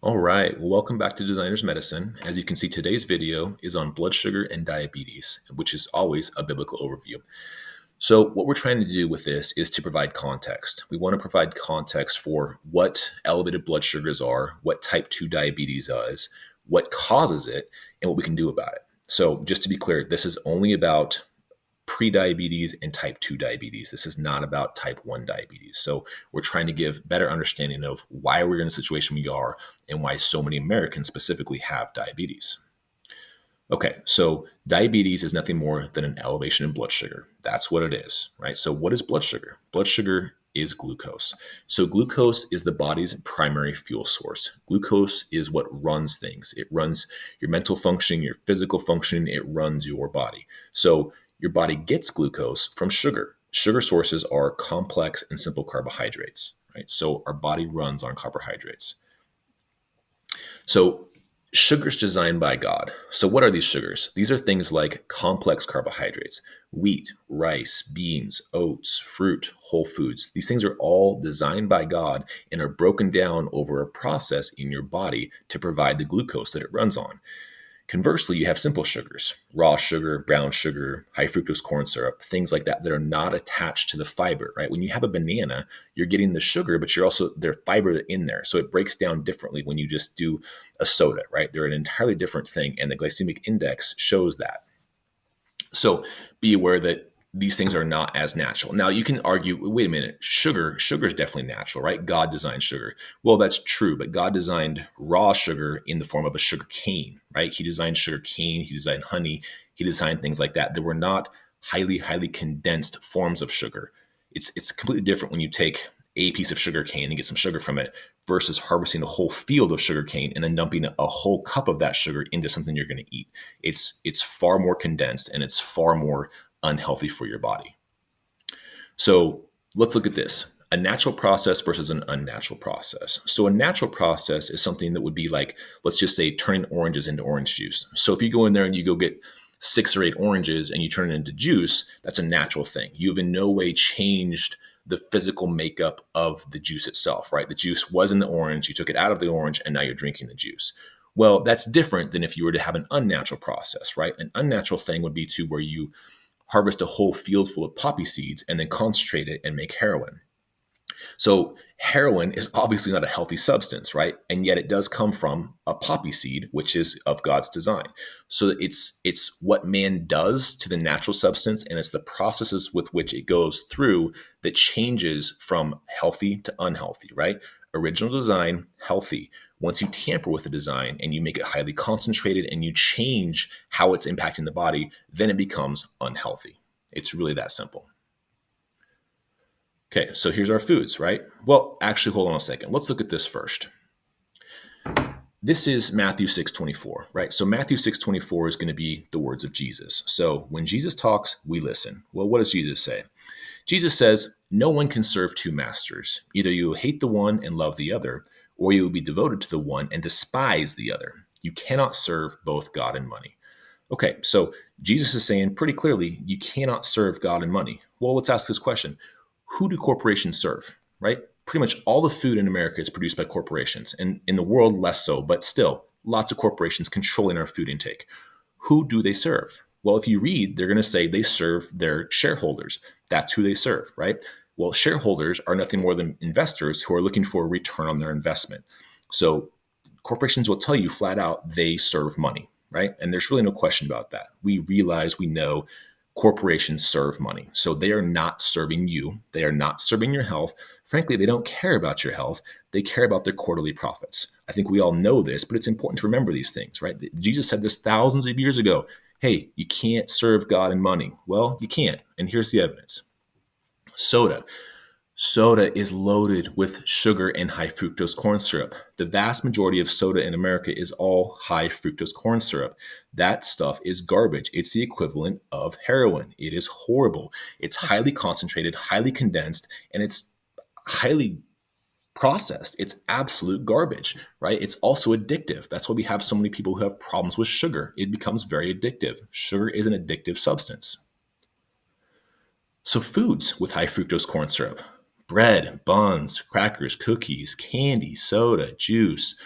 All right, well, welcome back to Designers Medicine. As you can see, today's video is on blood sugar and diabetes, which is always a biblical overview. So what we're trying to do with this is to provide context. We want to provide context for what elevated blood sugars are, what type 2 diabetes is, what causes it, and what we can do about it. So just to be clear, this is only about pre-diabetes and type 2 diabetes. This is not about type 1 diabetes. So we're trying to give better understanding of why we're in the situation we are and why so many Americans specifically have diabetes. Okay, so diabetes is nothing more than an elevation in blood sugar. That's what it is, right? So what is blood sugar? Blood sugar is glucose. So glucose is the body's primary fuel source. Glucose is what runs things. It runs your mental function, your physical function, it runs your body. So your body gets glucose from sugar. Sugar sources are complex and simple carbohydrates, right? So our body runs on carbohydrates. So sugar's designed by God. So what are these sugars? These are things like complex carbohydrates, wheat, rice, beans, oats, fruit, whole foods. These things are all designed by God and are broken down over a process in your body to provide the glucose that it runs on. Conversely, you have simple sugars, raw sugar, brown sugar, high fructose corn syrup, things like that are not attached to the fiber, right? When you have a banana, you're getting the sugar, but you're also there's fiber in there. So it breaks down differently when you just do a soda, right? They're an entirely different thing, and the glycemic index shows that. So be aware that these things are not as natural. Now you can argue, wait a minute, sugar is definitely natural, right? God designed sugar. Well, that's true, but God designed raw sugar in the form of a sugar cane, right? He designed sugar cane, he designed honey, he designed things like that. There were not highly condensed forms of sugar. It's completely different when you take a piece of sugar cane and get some sugar from it versus harvesting a whole field of sugar cane and then dumping a whole cup of that sugar into something you're going to eat. It's far more condensed and it's far more unhealthy for your body. So let's look at this. A natural process versus an unnatural process. So a natural process is something that would be like, let's just say, turning oranges into orange juice. So if you go in there and you go get 6 or 8 oranges and you turn it into juice, that's a natural thing. You have in no way changed the physical makeup of the juice itself, right? The juice was in the orange, you took it out of the orange, and now you're drinking the juice. Well, that's different than if you were to have an unnatural process, right? An unnatural thing would be to where you harvest a whole field full of poppy seeds and then concentrate it and make heroin. So heroin is obviously not a healthy substance, right? And yet it does come from a poppy seed, which is of God's design. So it's what man does to the natural substance, and it's the processes with which it goes through that changes from healthy to unhealthy, right? Original design, healthy. Once you tamper with the design and you make it highly concentrated and you change how it's impacting the body, then it becomes unhealthy. It's really that simple. Okay, so here's our foods, right? Well, actually, hold on a second. Let's look at this first. This is Matthew 6:24, right? So Matthew 6:24 is going to be the words of Jesus. So when Jesus talks, we listen. Well, what does Jesus say? Jesus says, no one can serve two masters. Either you will hate the one and love the other, or you will be devoted to the one and despise the other. You cannot serve both God and money. Okay, so Jesus is saying pretty clearly, you cannot serve God and money. Well, let's ask this question. Who do corporations serve, right? Pretty much all the food in America is produced by corporations, and in the world, less so, but still, lots of corporations controlling our food intake. Who do they serve? Well, if you read, they're going to say they serve their shareholders. That's who they serve, right? Well, shareholders are nothing more than investors who are looking for a return on their investment. So corporations will tell you flat out they serve money, right? And there's really no question about that. We realize, we know corporations serve money. So they are not serving you. They are not serving your health. Frankly, they don't care about your health. They care about their quarterly profits. I think we all know this, but it's important to remember these things, right? Jesus said this thousands of years ago. Hey, you can't serve God and money. Well, you can't. And here's the evidence. Soda. Soda is loaded with sugar and high fructose corn syrup. The vast majority of soda in America is all high fructose corn syrup. That stuff is garbage. It's the equivalent of heroin. It is horrible. It's highly concentrated, highly condensed, and it's highly processed. It's absolute garbage, right? It's also addictive. That's why we have so many people who have problems with sugar. It becomes very addictive. Sugar is an addictive substance. So foods with high fructose corn syrup: bread, buns, crackers, cookies, candy, soda, juice,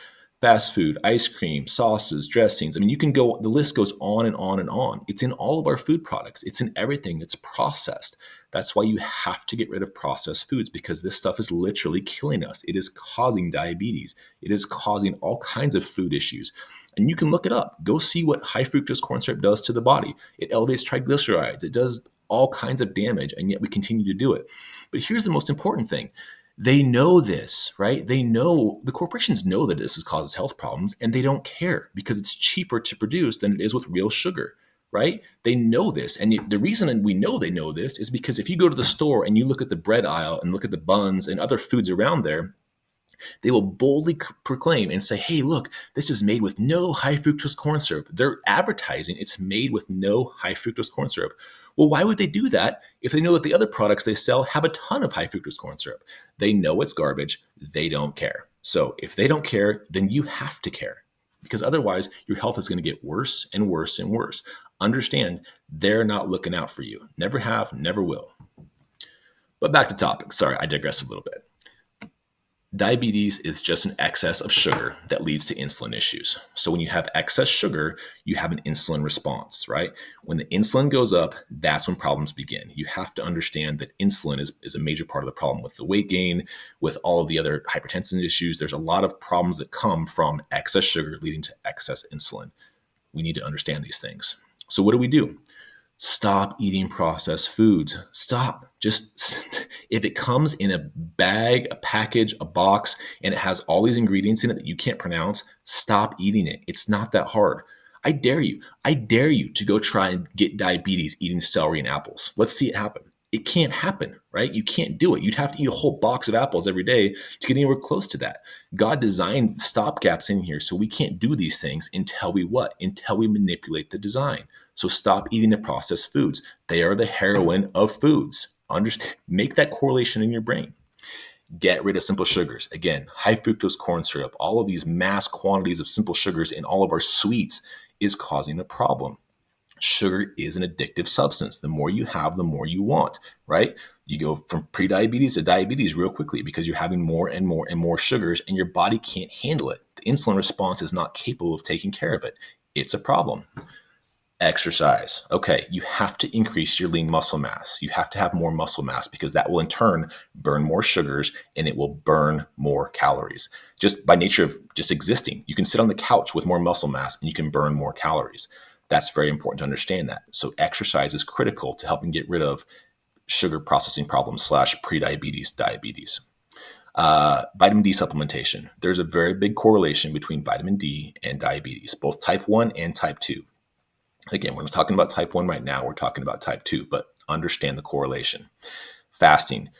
fast food, ice cream, sauces, dressings. I mean, you can go, the list goes on and on and on. It's in all of our food products. It's in everything that's processed. That's why you have to get rid of processed foods, because this stuff is literally killing us. It is causing diabetes. It is causing all kinds of food issues. And you can look it up. Go see what high fructose corn syrup does to the body. It elevates triglycerides. It does all kinds of damage, and yet we continue to do it. But here's the most important thing. They know this, right? They know, the corporations know that this causes health problems, and they don't care because it's cheaper to produce than it is with real sugar, right? They know this. And the reason we know they know this is because if you go to the store and you look at the bread aisle and look at the buns and other foods around there, they will boldly proclaim and say, hey, look, this is made with no high fructose corn syrup. They're advertising it's made with no high fructose corn syrup. Well, why would they do that if they know that the other products they sell have a ton of high fructose corn syrup? They know it's garbage. They don't care. So if they don't care, then you have to care, because otherwise your health is going to get worse and worse and worse. Understand, they're not looking out for you. Never have, never will. But back to topic. Sorry, I digress a little bit. Diabetes is just an excess of sugar that leads to insulin issues. So when you have excess sugar, you have an insulin response, right? When the insulin goes up, that's when problems begin. You have to understand that insulin is a major part of the problem with the weight gain, with all of the other hypertension issues. There's a lot of problems that come from excess sugar leading to excess insulin. We need to understand these things. So what do? Stop eating processed foods. Stop. Just, if it comes in a bag, a package, a box, and it has all these ingredients in it that you can't pronounce, stop eating it. It's not that hard. I dare you. I dare you to go try and get diabetes eating celery and apples. Let's see it happen. It can't happen, right? You can't do it. You'd have to eat a whole box of apples every day to get anywhere close to that. God designed stopgaps in here, so we can't do these things until we what? Until we manipulate the design. So stop eating the processed foods. They are the heroin of foods. Understand, make that correlation in your brain. Get rid of simple sugars. Again, high fructose corn syrup, all of these mass quantities of simple sugars in all of our sweets is causing a problem. Sugar is an addictive substance. The more you have, the more you want, right? You go from pre-diabetes to diabetes real quickly because you're having more and more and more sugars, and your body can't handle it. The insulin response is not capable of taking care of it. It's a problem. Exercise. Okay, you have to increase your lean muscle mass. You have to have more muscle mass because that will in turn burn more sugars and it will burn more calories. Just by nature of just existing, you can sit on the couch with more muscle mass and you can burn more calories. That's very important to understand that. So exercise is critical to helping get rid of sugar processing problems / pre-diabetes, diabetes. Vitamin D supplementation. There's a very big correlation between vitamin D and diabetes, both type 1 and type 2. Again, we're not talking about type 1 right now. We're talking about type 2, but understand the correlation. Fasting.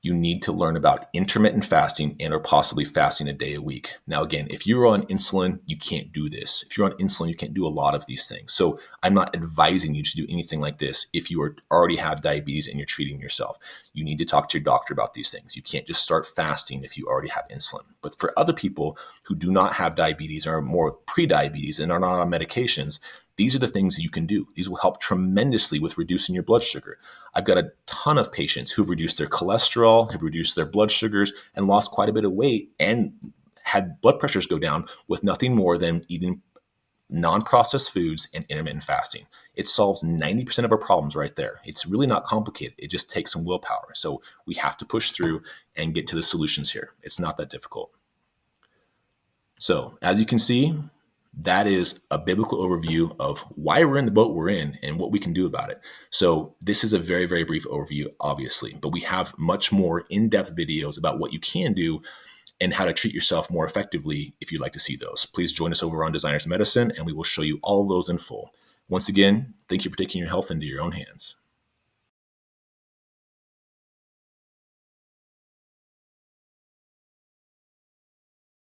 You need to learn about intermittent fasting and or possibly fasting a day a week. Now, again, if you're on insulin, you can't do this. If you're on insulin, you can't do a lot of these things. So I'm not advising you to do anything like this if you already have diabetes and you're treating yourself. You need to talk to your doctor about these things. You can't just start fasting if you already have insulin. But for other people who do not have diabetes or are more pre-diabetes and are not on medications, these are the things that you can do. These will help tremendously with reducing your blood sugar. I've got a ton of patients who've reduced their cholesterol, have reduced their blood sugars, and lost quite a bit of weight and had blood pressures go down with nothing more than eating non-processed foods and intermittent fasting. It solves 90% of our problems right there. It's really not complicated. It just takes some willpower. So we have to push through and get to the solutions here. It's not that difficult. So as you can see, that is a biblical overview of why we're in the boat we're in and what we can do about it. So this is a very, very brief overview, obviously, but we have much more in-depth videos about what you can do and how to treat yourself more effectively if you'd like to see those. Please join us over on Designers Medicine, and we will show you all of those in full. Once again, thank you for taking your health into your own hands.